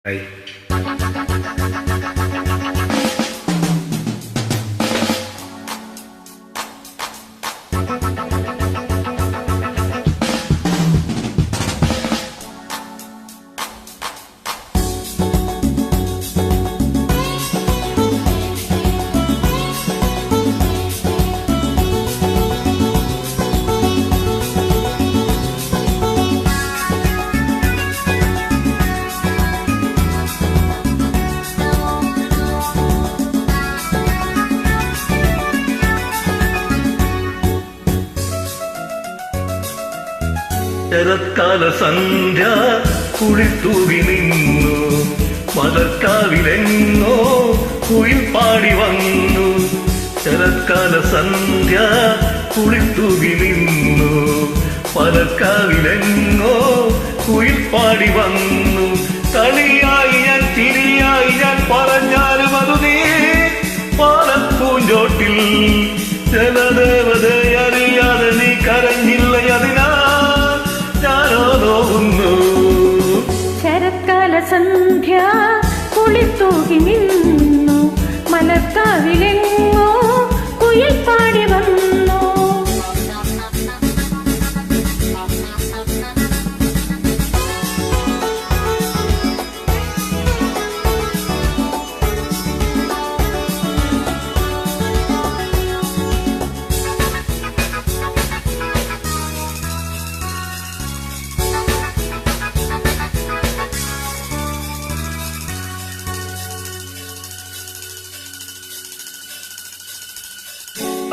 Hi. ശരത്കാല സന്ധ്യ കുളിത്തൂവി നിന്നു, മലർക്കാവിലെങ്ങോ കുയിൽ പാടി വന്നു. ശരത്കാല സന്ധ്യ കുളിത്തൂവി നിന്നു, മലർക്കാവിലെങ്ങോ കുയിൽ പാടി വന്നു. കളിയായി ഞാൻ ചിരിയായി ഞാൻ പറഞ്ഞാലും അതു നീ പാലപ്പൂഞ്ചോട്ടിൽ ജലദേവതയറിയാതെ നീ കരഞ്ഞില്ല, അതിനാൽ ഞാനോ നോക്കുന്നു. ശരത്കാല സന്ധ്യ കുളിത്തൂകി നിന്നു, മലർക്കാവിലെങ്ങോ കുയിൽ പാടി വന്നു.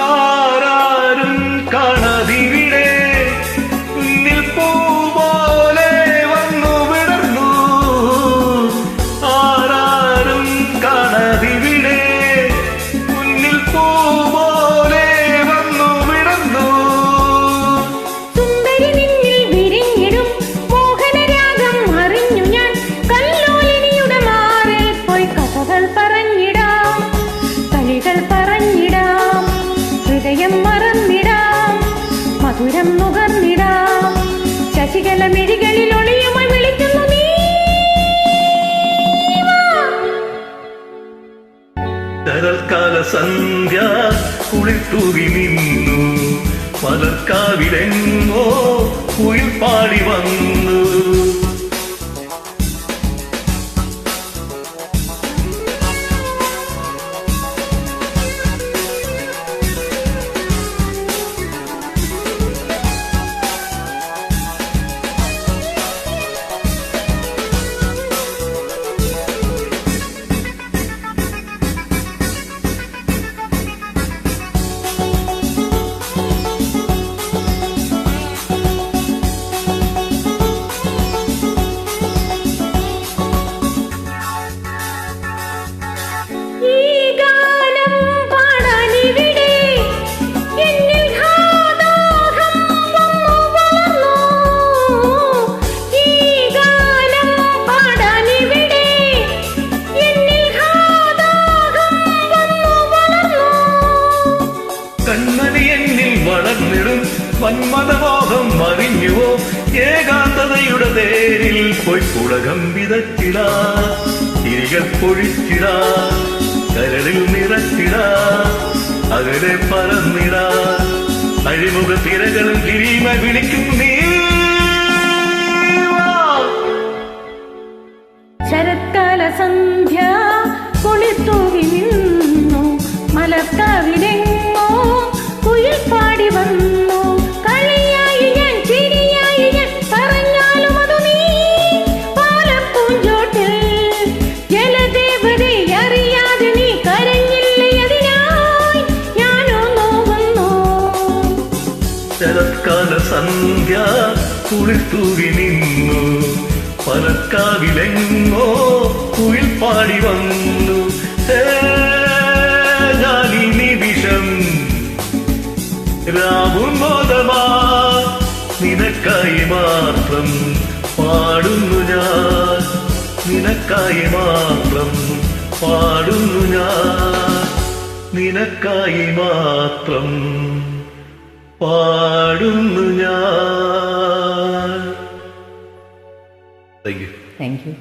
ആരാരും കാണാതിവിടെ മുന്നിൽ പൂപോലെ വന്നു വിടർന്നു. ആരാരും കാണാതിവിടെ മുന്നിൽ പൂപോലെ വന്നു വിടർന്നു. സുന്ദരി നിന്നിൽ വിരിഞ്ഞിടും മോഹനരാഗം അറിഞ്ഞു ഞാൻ. കല്ലോലിനിയുടെ മാറിൽ പോയി കഥകൾ പറഞ്ഞിടാം, കളികൾ പറഞ്ഞിടാം, ഹൃദയം മറന്നിടാം, മധുരം നുകർന്നിടാം. ശശികല മിഴികളിൽ ഒളിയുമായി വിളിക്കുന്നു നീ. ശരത്കാല സന്ധ്യ കുളിത്തൂവി നിന്നു, മലർക്കാവിലെങ്ങോ കുയിൽ പാടി വന്നു. വളർന്നിടും മന്മഥമോഹം അറിഞ്ഞുവോ, ഏകാന്തതയുടെ തേരിൽ പോയി പുളകം വിതച്ചിടാ, തിരികൾ പൊഴിച്ചിടാ, കരളിൽ നിറച്ചിടാ, അകലെ പറന്നിടാ. അഴിമുഖ തിരകളും കിരീമ വിളിക്കും നീ. ശരത്കാല സന്ധ്യ കുളിത്തൂവി നിന്നു, മലർക്കാവിലെങ്ങോ കുയിൽ പാടി വന്നു. കളിയായി ഞാൻ ചിരിയായി ഞാൻ പറഞ്ഞാലും അതു നീ പാലപ്പൂഞ്ചോട്ടിൽ ജലദേവതയറിയാതെ നീ കരഞ്ഞില്ല, അതിനായി ഞാനോ നോവുന്നു. ശരത്കാല സന്ധ്യ കുളിത്തൂവി നിന്നു, മലർക്കാവിലെങ്ങോ കുയിൽ പാടി വന്നു. ഞാനീ നിമിഷം രാവുന്നോദമാ നിനക്കായി മാത്രം പാടുന്നു ഞാൻ, നിനക്കായി മാത്രം പാടുന്നു ഞാൻ, നിനക്കായി മാത്രം പാടുന്നു ഞാൻ. Thank you. Thank you.